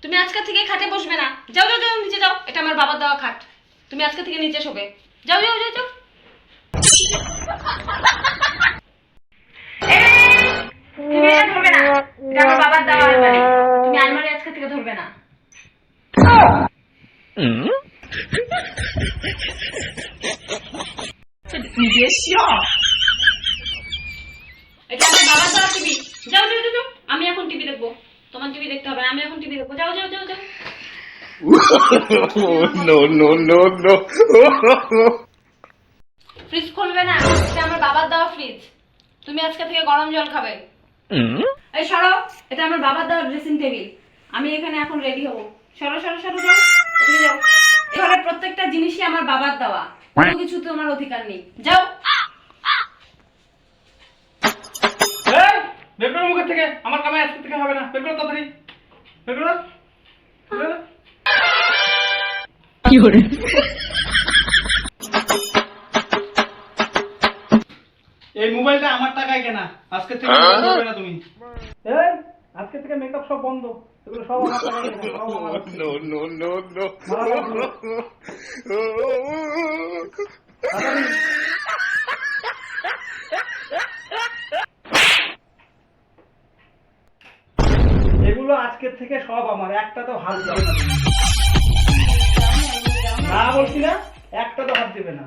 তুমি আজকে থেকে খাটে বসবে না। যাও যাও যাও নিচে যাও, এটা আমার বাবার দেওয়া খাট। তুমি আজকে থেকে নিচে শোবে। যাও যাও যাও যাও। তুমি এটা ধরবে না, এটা আমার বাবার দেওয়া আলমারি। তুমি আলমারি আজকে থেকে ধরবে না। এটা আমার বাবার দেওয়া টিভি। যাও যাও যাও যাও। আমি এখন টিভি দেখবো, তোমার টিভি দেখতে হবে না। আমি এখন টিভি দেখবো। যাও যাও যাও যাও। No, no, no, no. Fridge খুলবে না, এটা আমার বাবার দেওয়া ফ্রিজ। তুমি আজকে থেকে গরম জল খাবে। এই সরো, এটা আমার বাবার দেওয়া ড্রেসিং টেবিল। আমি এখানে এখন রেডি হবো। সরো সরো সরো যাও, এদিকে যাও। এখানে প্রত্যেকটা জিনিসই আমার বাবার দেওয়া, কোনো কিছু তোমার অধিকার নেই। যাও। বের করো মুখের থেকে, আমার কামাই আজকে থেকে হবে না। বের করো তাড়াতাড়ি, বের করো। এই মোবাইলটা আমার টাকায় কেনা, আজকে থেকে বন্ধ হবে না তুমি। এই আজকে থেকে মেকআপ সব বন্ধ, এগুলো সব আমার টাকায় কেনা, সব আমার। No, no, no, no. তাড়াতাড়ি। এগুলো আজকের থেকে সব আমার, একটা তো হাত দেবে না তুমি। না বলছি না, একটা তো হাত দেবে না।